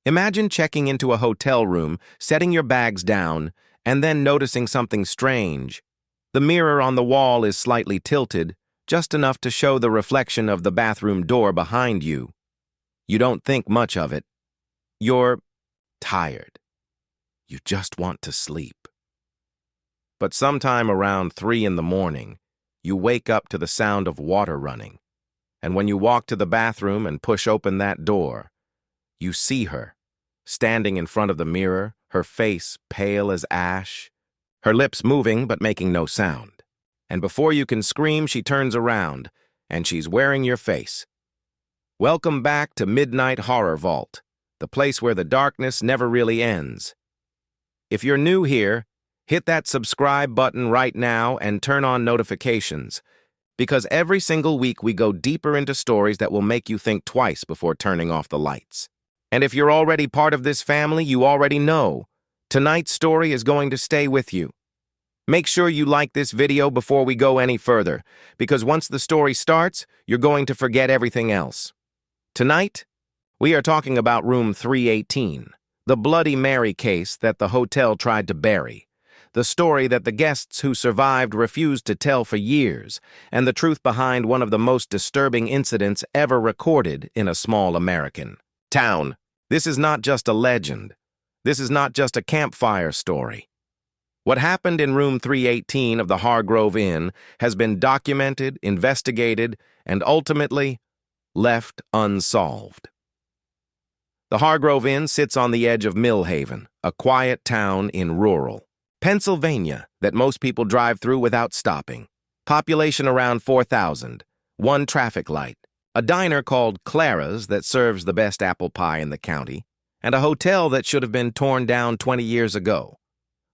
Imagine checking into a hotel room, setting your bags down, and then noticing something strange. The mirror on the wall is slightly tilted, just enough to show the reflection of the bathroom door behind you. You don't think much of it. You're tired. You just want to sleep. But sometime around 3 in the morning, you wake up to the sound of water running. And when you walk to the bathroom and push open that door, you see her, standing in front of the mirror, her face pale as ash, her lips moving but making no sound. And before you can scream, she turns around, and she's wearing your face. Welcome back to Midnight Horror Vault, the place where the darkness never really ends. If you're new here, hit that subscribe button right now and turn on notifications, because every single week we go deeper into stories that will make you think twice before turning off the lights. And if you're already part of this family, you already know, tonight's story is going to stay with you. Make sure you like this video before we go any further, because once the story starts, you're going to forget everything else. Tonight, we are talking about room 318, the Bloody Mary case that the hotel tried to bury, the story that the guests who survived refused to tell for years, and the truth behind one of the most disturbing incidents ever recorded in a small American town. This is not just a legend. This is not just a campfire story. What happened in room 318 of the Hargrove Inn has been documented, investigated, and ultimately left unsolved. The Hargrove Inn sits on the edge of Millhaven, a quiet town in rural Pennsylvania that most people drive through without stopping. Population around 4,000, one traffic light, a diner called Clara's that serves the best apple pie in the county, and a hotel that should have been torn down 20 years ago.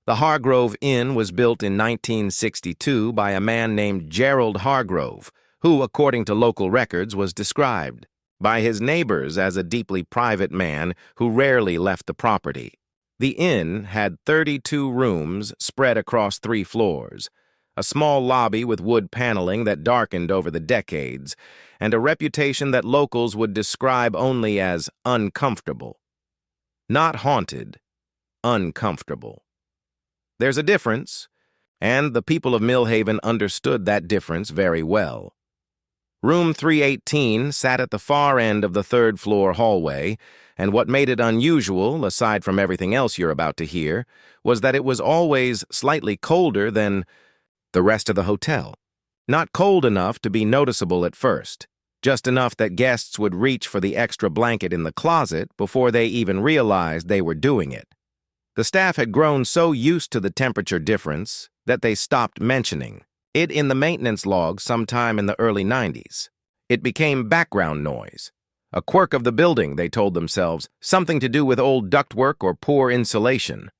The Hargrove Inn was built in 1962 by a man named Gerald Hargrove, who, according to local records, was described by his neighbors as a deeply private man who rarely left the property. The inn had 32 rooms spread across 3 floors, a small lobby with wood paneling that darkened over the decades, and a reputation that locals would describe only as uncomfortable. Not haunted, uncomfortable. There's a difference, and the people of Millhaven understood that difference very well. Room 318 sat at the far end of the 3rd floor hallway, and what made it unusual, aside from everything else you're about to hear, was that it was always slightly colder than the rest of the hotel. Not cold enough to be noticeable at first, just enough that guests would reach for the extra blanket in the closet before they even realized they were doing it. The staff had grown so used to the temperature difference that they stopped mentioning it in the maintenance log sometime in the early 90s. It became background noise. A quirk of the building, they told themselves, something to do with old ductwork or poor insulation.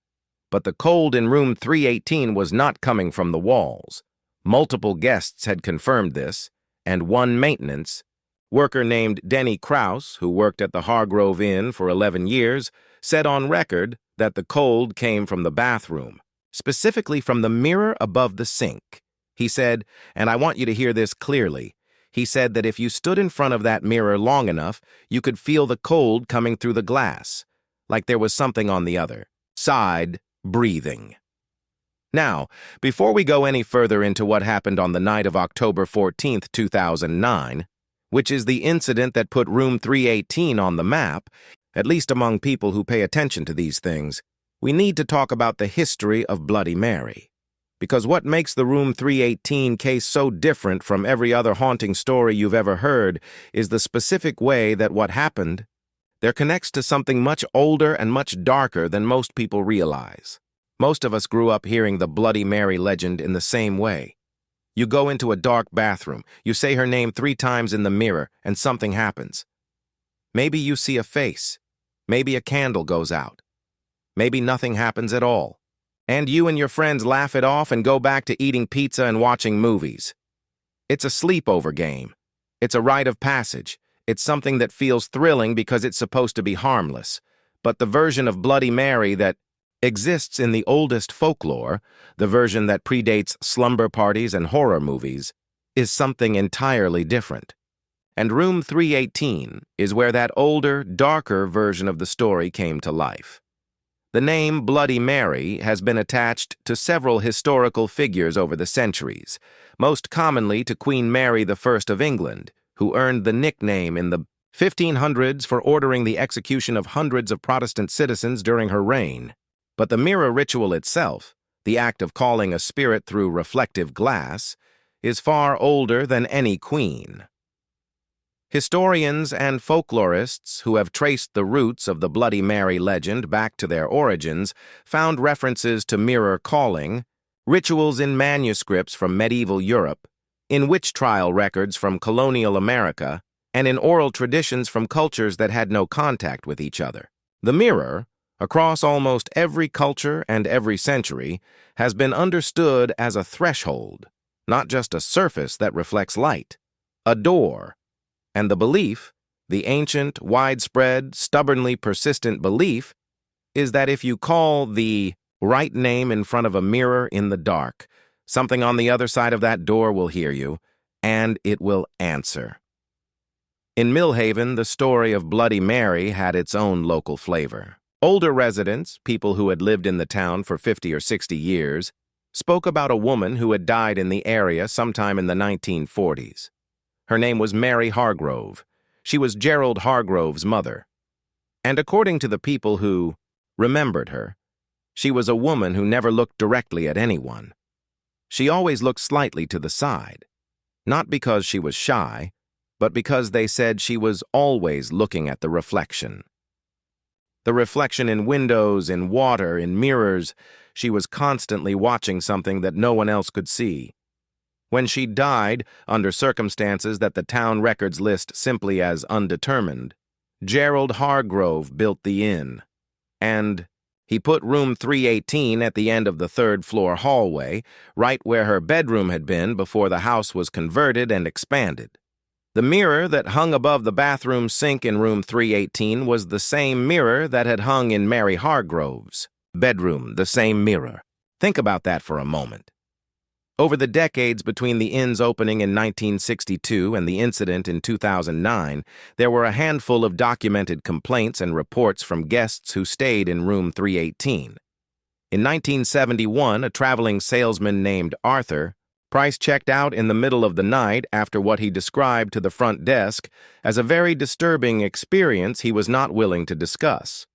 But the cold in room 318 was not coming from the walls. Multiple guests had confirmed this, and one maintenance worker named Denny Krause, who worked at the Hargrove Inn for 11 years, said on record that the cold came from the bathroom, specifically from the mirror above the sink. He said, and I want you to hear this clearly, he said that if you stood in front of that mirror long enough, you could feel the cold coming through the glass, like there was something on the other side breathing. Now, before we go any further into what happened on the night of October 14th, 2009, which is the incident that put room 318 on the map, at least among people who pay attention to these things, we need to talk about the history of Bloody Mary. Because what makes the room 318 case so different from every other haunting story you've ever heard is the specific way that what happened there connects to something much older and much darker than most people realize. Most of us grew up hearing the Bloody Mary legend in the same way. You go into a dark bathroom, you say her name 3 times in the mirror, and something happens. Maybe you see a face. Maybe a candle goes out. Maybe nothing happens at all. And you and your friends laugh it off and go back to eating pizza and watching movies. It's a sleepover game. It's a rite of passage. It's something that feels thrilling because it's supposed to be harmless. But the version of Bloody Mary that exists in the oldest folklore, the version that predates slumber parties and horror movies, is something entirely different. And room 318 is where that older, darker version of the story came to life. The name Bloody Mary has been attached to several historical figures over the centuries, most commonly to Queen Mary I of England, who earned the nickname in the 1500s for ordering the execution of hundreds of Protestant citizens during her reign. But the mirror ritual itself, the act of calling a spirit through reflective glass, is far older than any queen. Historians and folklorists who have traced the roots of the Bloody Mary legend back to their origins found references to mirror calling, rituals in manuscripts from medieval Europe, in witch trial records from colonial America, and in oral traditions from cultures that had no contact with each other. The mirror, across almost every culture and every century, has been understood as a threshold, not just a surface that reflects light, a door. And the belief, the ancient, widespread, stubbornly persistent belief, is that if you call the right name in front of a mirror in the dark, something on the other side of that door will hear you, and it will answer. In Millhaven, the story of Bloody Mary had its own local flavor. Older residents, people who had lived in the town for 50 or 60 years, spoke about a woman who had died in the area sometime in the 1940s. Her name was Mary Hargrove. She was Gerald Hargrove's mother. And according to the people who remembered her, she was a woman who never looked directly at anyone. She always looked slightly to the side, not because she was shy, but because they said she was always looking at the reflection. The reflection in windows, in water, in mirrors. She was constantly watching something that no one else could see. When she died, under circumstances that the town records list simply as undetermined, Gerald Hargrove built the inn, and he put room 318 at the end of the third-floor hallway, right where her bedroom had been before the house was converted and expanded. The mirror that hung above the bathroom sink in room 318 was the same mirror that had hung in Mary Hargrove's bedroom, the same mirror. Think about that for a moment. Over the decades between the inn's opening in 1962 and the incident in 2009, there were a handful of documented complaints and reports from guests who stayed in room 318. In 1971, a traveling salesman named Arthur Price checked out in the middle of the night after what he described to the front desk as a very disturbing experience he was not willing to discuss.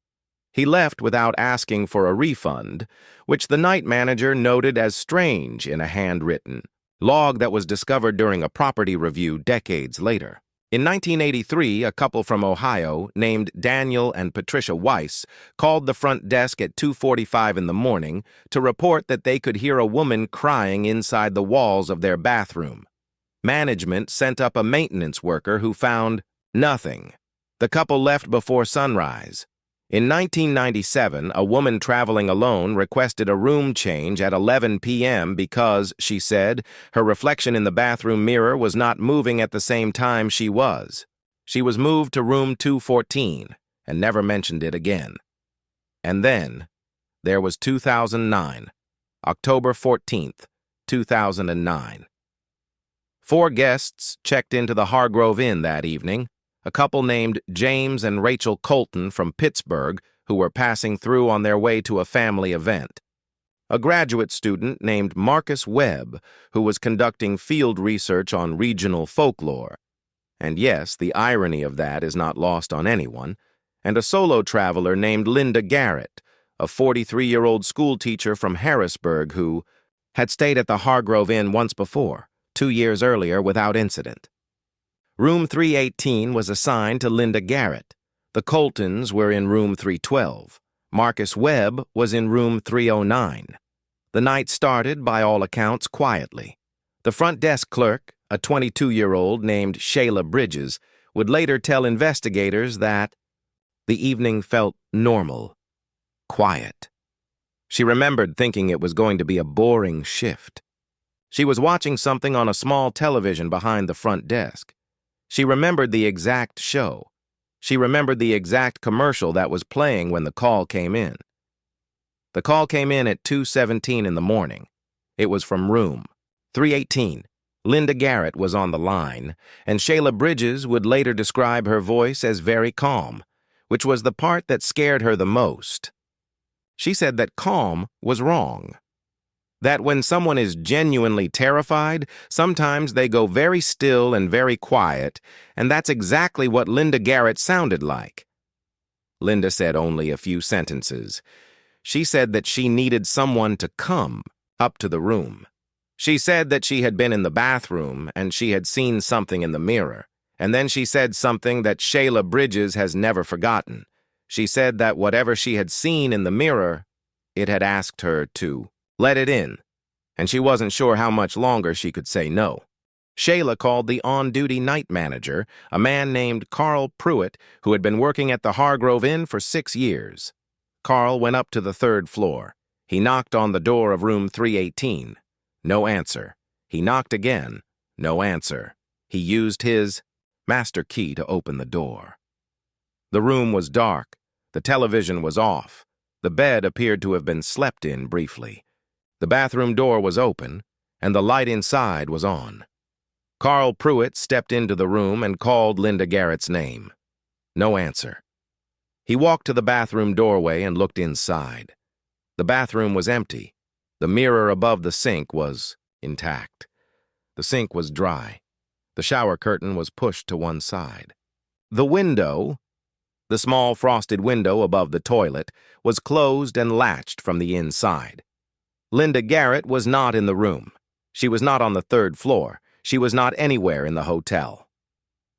He left without asking for a refund, which the night manager noted as strange in a handwritten log that was discovered during a property review decades later. In 1983, a couple from Ohio named Daniel and Patricia Weiss called the front desk at 2:45 in the morning to report that they could hear a woman crying inside the walls of their bathroom. Management sent up a maintenance worker who found nothing. The couple left before sunrise. In 1997, a woman traveling alone requested a room change at 11 p.m. because, she said, her reflection in the bathroom mirror was not moving at the same time she was. She was moved to room 214 and never mentioned it again. And then, there was 2009, October 14th, 2009. 4 guests checked into the Hargrove Inn that evening. A couple named James and Rachel Colton from Pittsburgh who were passing through on their way to a family event. A graduate student named Marcus Webb who was conducting field research on regional folklore. And yes, the irony of that is not lost on anyone. And a solo traveler named Linda Garrett, a 43-year-old schoolteacher from Harrisburg who had stayed at the Hargrove Inn once before, 2 years earlier without incident. Room 318 was assigned to Linda Garrett. The Coltons were in room 312. Marcus Webb was in room 309. The night started, by all accounts, quietly. The front desk clerk, a 22-year-old named Shayla Bridges, would later tell investigators that the evening felt normal, quiet. She remembered thinking it was going to be a boring shift. She was watching something on a small television behind the front desk. She remembered the exact show. She remembered the exact commercial that was playing when the call came in. The call came in at 2:17 in the morning. It was from room 318, Linda Garrett was on the line, and Shayla Bridges would later describe her voice as very calm, which was the part that scared her the most. She said that calm was wrong. That when someone is genuinely terrified, sometimes they go very still and very quiet, and that's exactly what Linda Garrett sounded like. Linda said only a few sentences. She said that she needed someone to come up to the room. She said that she had been in the bathroom and she had seen something in the mirror, and then she said something that Shayla Bridges has never forgotten. She said that whatever she had seen in the mirror, it had asked her to let it in, and she wasn't sure how much longer she could say no. Shayla called the on-duty night manager, a man named Carl Pruitt, who had been working at the Hargrove Inn for 6 years. Carl went up to the 3rd floor. He knocked on the door of room 318. No answer. He knocked again. No answer. He used his master key to open the door. The room was dark. The television was off. The bed appeared to have been slept in briefly. The bathroom door was open, and the light inside was on. Carl Pruitt stepped into the room and called Linda Garrett's name. No answer. He walked to the bathroom doorway and looked inside. The bathroom was empty. The mirror above the sink was intact. The sink was dry. The shower curtain was pushed to one side. The window, the small frosted window above the toilet, was closed and latched from the inside. Linda Garrett was not in the room. She was not on the 3rd floor. She was not anywhere in the hotel.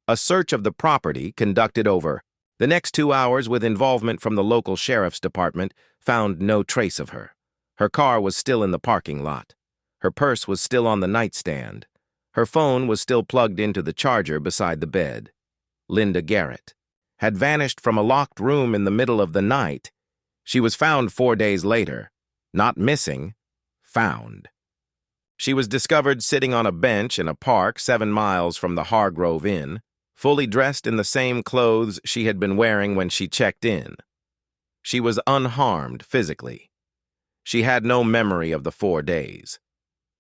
A search of the property, conducted over the next 2 hours with involvement from the local sheriff's department, found no trace of her. Her car was still in the parking lot. Her purse was still on the nightstand. Her phone was still plugged into the charger beside the bed. Linda Garrett had vanished from a locked room in the middle of the night. She was found 4 days later. Not missing, found. She was discovered sitting on a bench in a park 7 miles from the Hargrove Inn, fully dressed in the same clothes she had been wearing when she checked in. She was unharmed physically. She had no memory of the 4 days.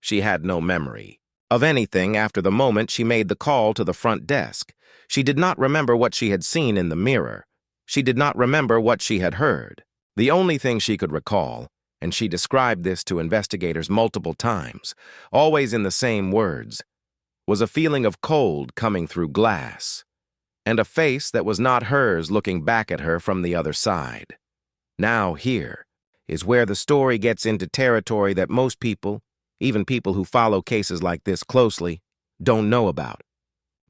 She had no memory of anything after the moment she made the call to the front desk. She did not remember what she had seen in the mirror. She did not remember what she had heard. The only thing she could recall, and she described this to investigators multiple times, always in the same words, was a feeling of cold coming through glass, and a face that was not hers looking back at her from the other side. Now here is where the story gets into territory that most people, even people who follow cases like this closely, don't know about.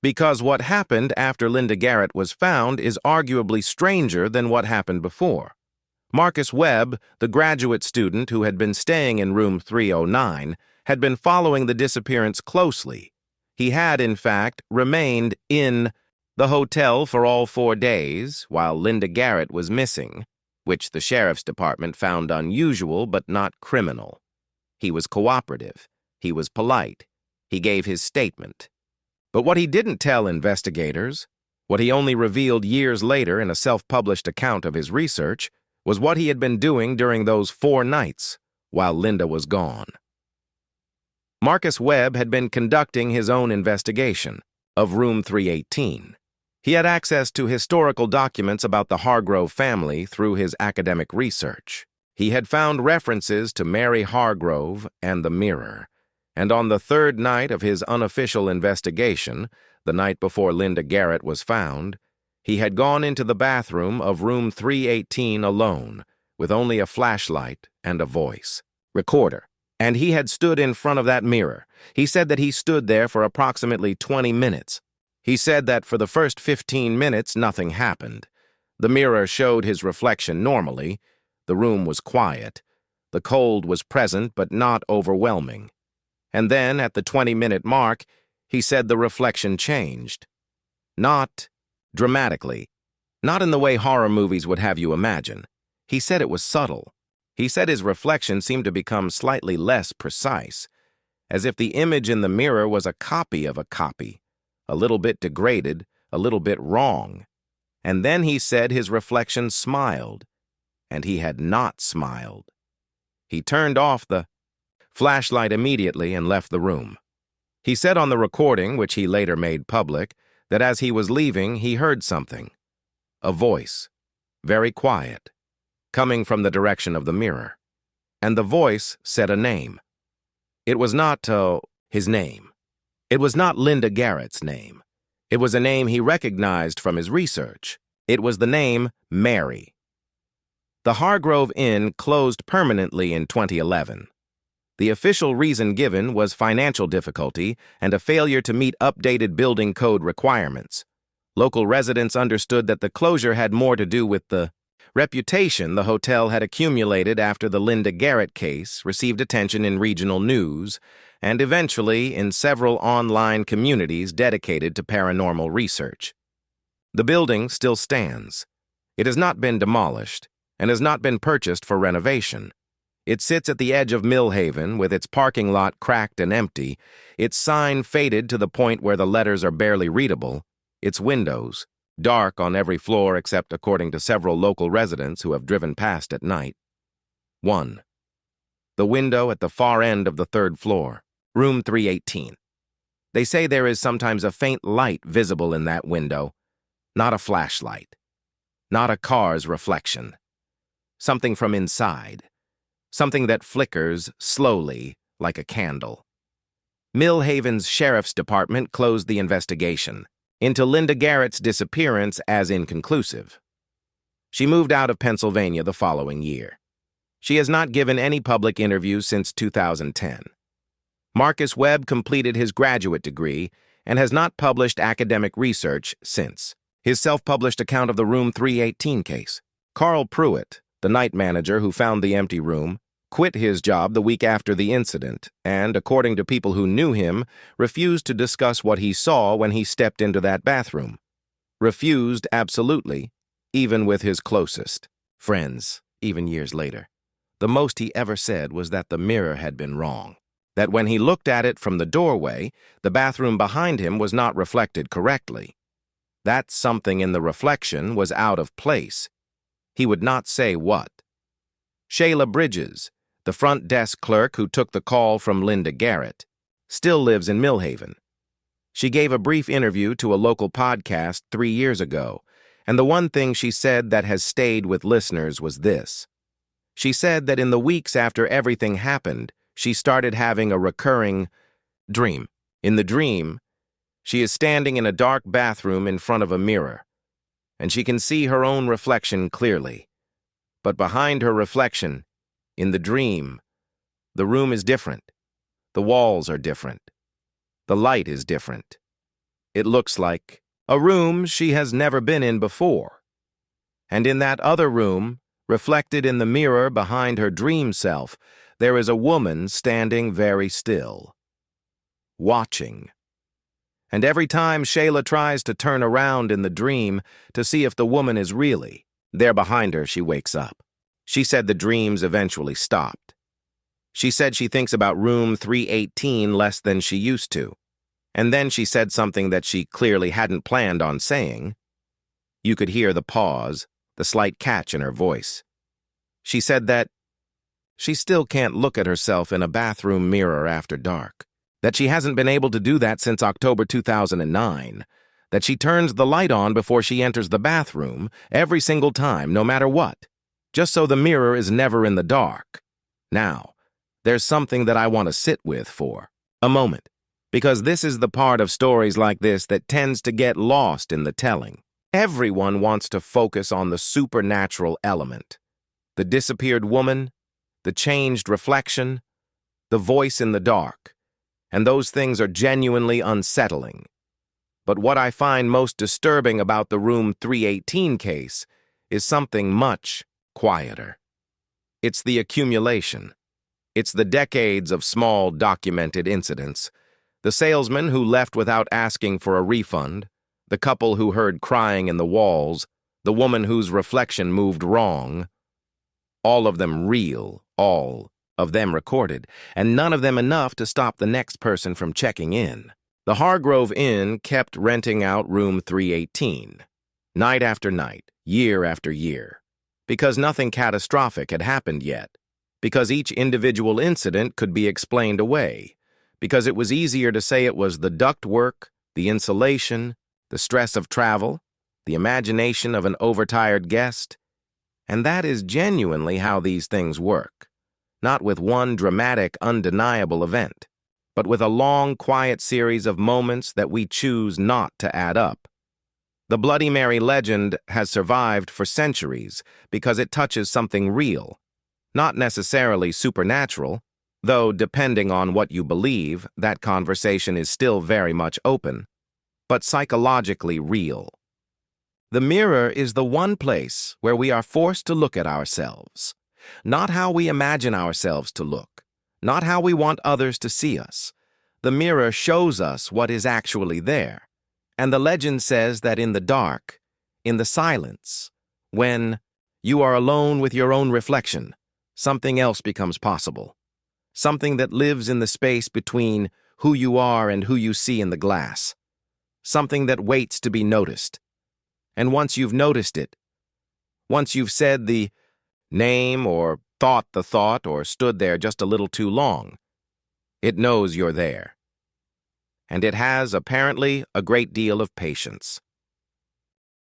Because what happened after Linda Garrett was found is arguably stranger than what happened before. Marcus Webb, the graduate student who had been staying in room 309, had been following the disappearance closely. He had, in fact, remained in the hotel for all 4 days while Linda Garrett was missing, which the sheriff's department found unusual but not criminal. He was cooperative. He was polite. He gave his statement. But what he didn't tell investigators, what he only revealed years later in a self-published account of his research, was what he had been doing during those 4 nights while Linda was gone. Marcus Webb had been conducting his own investigation of room 318. He had access to historical documents about the Hargrove family through his academic research. He had found references to Mary Hargrove and the mirror, and on the 3rd night of his unofficial investigation, the night before Linda Garrett was found, he had gone into the bathroom of room 318 alone, with only a flashlight and a voice recorder, and he had stood in front of that mirror. He said that he stood there for approximately 20 minutes. He said that for the first 15 minutes, nothing happened. The mirror showed his reflection normally. The room was quiet. The cold was present but not overwhelming. And then, at the 20-minute mark, he said the reflection changed. Not dramatically. Not in the way horror movies would have you imagine. He said it was subtle. He said his reflection seemed to become slightly less precise, as if the image in the mirror was a copy of a copy, a little bit degraded, a little bit wrong. And then he said his reflection smiled, and he had not smiled. He turned off the flashlight immediately and left the room. He said on the recording, which he later made public, that as he was leaving, he heard something. A voice, very quiet, coming from the direction of the mirror. And the voice said a name. It was not his name. It was not Linda Garrett's name. It was a name he recognized from his research. It was the name Mary. The Hargrove Inn closed permanently in 2011. The official reason given was financial difficulty and a failure to meet updated building code requirements. Local residents understood that the closure had more to do with the reputation the hotel had accumulated after the Linda Garrett case received attention in regional news and eventually in several online communities dedicated to paranormal research. The building still stands. It has not been demolished and has not been purchased for renovation. It sits at the edge of Millhaven with its parking lot cracked and empty, its sign faded to the point where the letters are barely readable, its windows, dark on every floor except according to several local residents who have driven past at night. 1. The window at the far end of the third floor, room 318. They say there is sometimes a faint light visible in that window, not a flashlight, not a car's reflection. Something from inside. Something that flickers slowly like a candle. Millhaven's Sheriff's Department closed the investigation into Linda Garrett's disappearance as inconclusive. She moved out of Pennsylvania the following year. She has not given any public interviews since 2010. Marcus Webb completed his graduate degree and has not published academic research since. His self-published account of the Room 318 case. Carl Pruitt, the night manager who found the empty room, quit his job the week after the incident and, according to people who knew him, refused to discuss what he saw when he stepped into that bathroom. Refused absolutely, even with his closest friends, even years later. The most he ever said was that the mirror had been wrong, that when he looked at it from the doorway, the bathroom behind him was not reflected correctly. That something in the reflection was out of place. He would not say what. Shayla Bridges, the front desk clerk who took the call from Linda Garrett, still lives in Millhaven. She gave a brief interview to a local podcast 3 years ago, and the one thing she said that has stayed with listeners was this. She said that in the weeks after everything happened, she started having a recurring dream. In the dream, she is standing in a dark bathroom in front of a mirror, and she can see her own reflection clearly. But behind her reflection, in the dream, the room is different. The walls are different. The light is different. It looks like a room she has never been in before. And in that other room, reflected in the mirror behind her dream self, there is a woman standing very still, watching. And every time Shayla tries to turn around in the dream to see if the woman is really there behind her, she wakes up. She said the dreams eventually stopped. She said she thinks about room 318 less than she used to. And then she said something that she clearly hadn't planned on saying. You could hear the pause, the slight catch in her voice. She said that she still can't look at herself in a bathroom mirror after dark, that she hasn't been able to do that since October 2009, that she turns the light on before she enters the bathroom every single time, no matter what, just so the mirror is never in the dark. Now, there's something that I want to sit with for a moment, because this is the part of stories like this that tends to get lost in the telling. Everyone wants to focus on the supernatural element, the disappeared woman, the changed reflection, the voice in the dark, and those things are genuinely unsettling. But what I find most disturbing about the Room 318 case is something much quieter. It's the accumulation. It's the decades of small documented incidents. The salesman who left without asking for a refund, the couple who heard crying in the walls, the woman whose reflection moved wrong. All of them real, all of them recorded, and none of them enough to stop the next person from checking in. The Hargrove Inn kept renting out Room 318, night after night, year after year, because nothing catastrophic had happened yet, because each individual incident could be explained away, because it was easier to say it was the ductwork, the insulation, the stress of travel, the imagination of an overtired guest. And that is genuinely how these things work. Not with one dramatic, undeniable event, but with a long, quiet series of moments that we choose not to add up. The Bloody Mary legend has survived for centuries because it touches something real, not necessarily supernatural, though depending on what you believe, that conversation is still very much open, but psychologically real. The mirror is the one place where we are forced to look at ourselves, not how we imagine ourselves to look, not how we want others to see us. The mirror shows us what is actually there, and the legend says that in the dark, in the silence, when you are alone with your own reflection, something else becomes possible, something that lives in the space between who you are and who you see in the glass, something that waits to be noticed. And once you've noticed it, once you've said the name or thought the thought or stood there just a little too long, it knows you're there. And it has, apparently, a great deal of patience.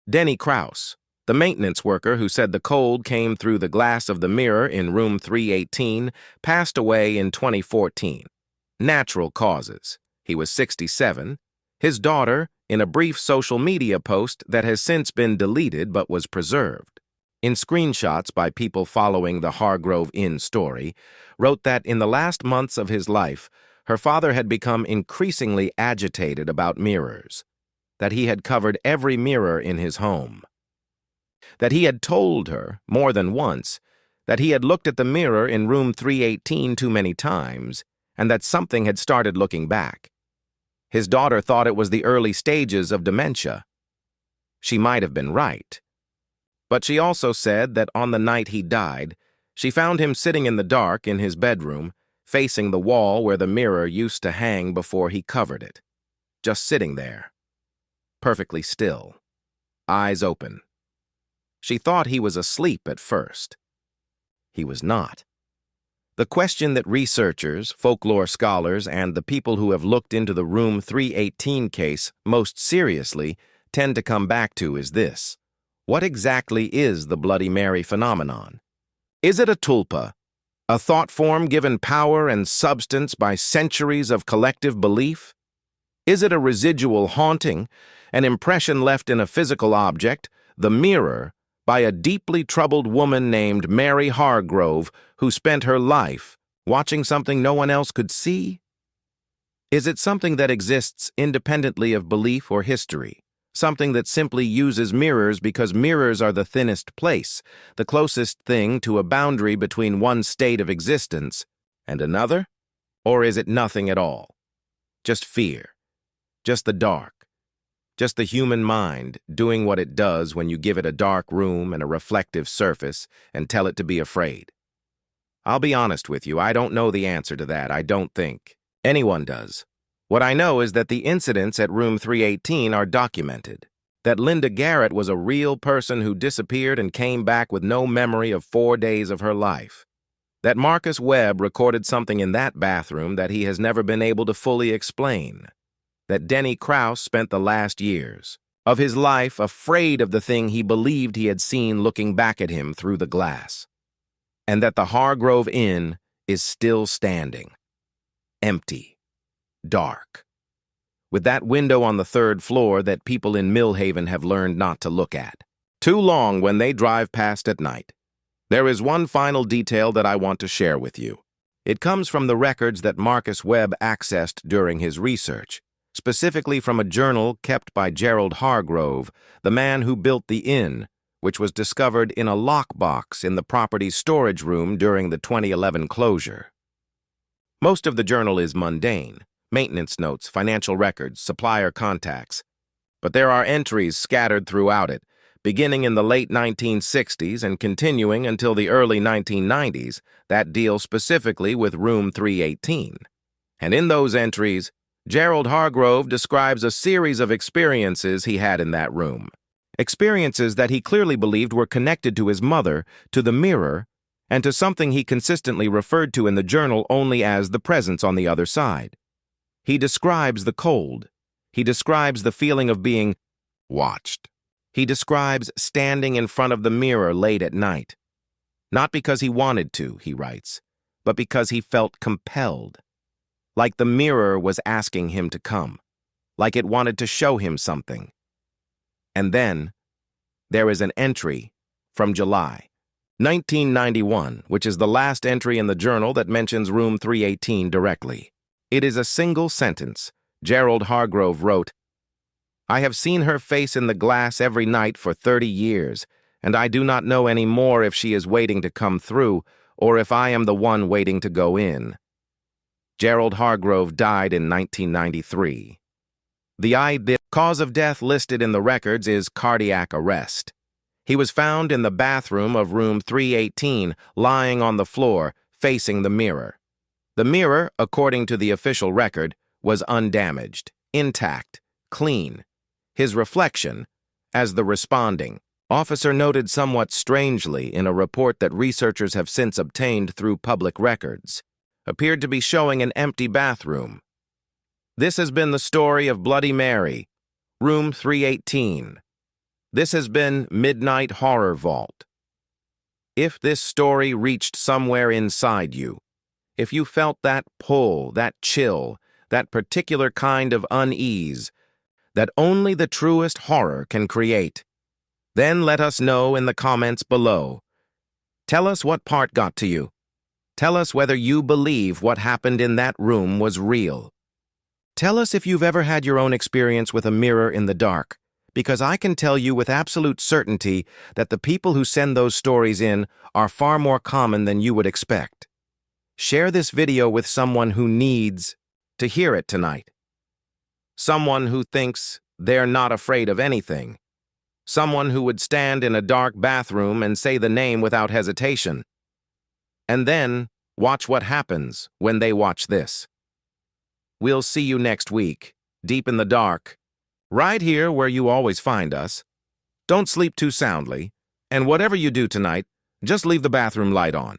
Denny Krause, the maintenance worker who said the cold came through the glass of the mirror in room 318, passed away in 2014. Natural causes. He was 67. His daughter, in a brief social media post that has since been deleted but was preserved, in screenshots by people following the Hargrove Inn story, wrote that in the last months of his life, her father had become increasingly agitated about mirrors, that he had covered every mirror in his home, that he had told her, more than once, that he had looked at the mirror in room 318 too many times, and that something had started looking back. His daughter thought it was the early stages of dementia. She might have been right. But she also said that on the night he died, she found him sitting in the dark in his bedroom, facing the wall where the mirror used to hang before he covered it. Just sitting there, perfectly still, eyes open. She thought he was asleep at first. He was not. The question that researchers, folklore scholars, and the people who have looked into the Room 318 case most seriously tend to come back to is this: what exactly is the Bloody Mary phenomenon? Is it a tulpa, a thought form given power and substance by centuries of collective belief? Is it a residual haunting, an impression left in a physical object, the mirror, by a deeply troubled woman named Mary Hargrove who spent her life watching something no one else could see? Is it something that exists independently of belief or history, something that simply uses mirrors because mirrors are the thinnest place, the closest thing to a boundary between one state of existence and another? Or is it nothing at all? Just fear, just the dark, just the human mind doing what it does when you give it a dark room and a reflective surface and tell it to be afraid? I'll be honest with you, I don't know the answer to that. I don't think anyone does. What I know is that the incidents at room 318 are documented, that Linda Garrett was a real person who disappeared and came back with no memory of 4 days of her life, that Marcus Webb recorded something in that bathroom that he has never been able to fully explain, that Denny Krause spent the last years of his life afraid of the thing he believed he had seen looking back at him through the glass, and that the Hargrove Inn is still standing, empty, dark, with that window on the 3rd floor that people in Millhaven have learned not to look at too long when they drive past at night. There is one final detail that I want to share with you. It comes from the records that Marcus Webb accessed during his research, specifically from a journal kept by Gerald Hargrove, the man who built the inn, which was discovered in a lockbox in the property's storage room during the 2011 closure. Most of the journal is mundane: maintenance notes, financial records, supplier contacts. But there are entries scattered throughout it, beginning in the late 1960s and continuing until the early 1990s, that deal specifically with Room 318. And in those entries, Gerald Hargrove describes a series of experiences he had in that room. Experiences that he clearly believed were connected to his mother, to the mirror, and to something he consistently referred to in the journal only as the presence on the other side. He describes the cold. He describes the feeling of being watched. He describes standing in front of the mirror late at night. Not because he wanted to, he writes, but because he felt compelled. Like the mirror was asking him to come. Like it wanted to show him something. And then, there is an entry from July 1991, which is the last entry in the journal that mentions room 318 directly. It is a single sentence. Gerald Hargrove wrote, "I have seen her face in the glass every night for 30 years, and I do not know any more if she is waiting to come through or if I am the one waiting to go in." Gerald Hargrove died in 1993. The cause of death listed in the records is cardiac arrest. He was found in the bathroom of room 318, lying on the floor, facing the mirror. The mirror, according to the official record, was undamaged, intact, clean. His reflection, as the responding officer noted somewhat strangely in a report that researchers have since obtained through public records, appeared to be showing an empty bathroom. This has been the story of Bloody Mary, room 318. This has been Midnight Horror Vault. If this story reached somewhere inside you, if you felt that pull, that chill, that particular kind of unease that only the truest horror can create, then let us know in the comments below. Tell us what part got to you. Tell us whether you believe what happened in that room was real. Tell us if you've ever had your own experience with a mirror in the dark, because I can tell you with absolute certainty that the people who send those stories in are far more common than you would expect. Share this video with someone who needs to hear it tonight. Someone who thinks they're not afraid of anything. Someone who would stand in a dark bathroom and say the name without hesitation. And then watch what happens when they watch this. We'll see you next week, deep in the dark, right here where you always find us. Don't sleep too soundly, and whatever you do tonight, just leave the bathroom light on.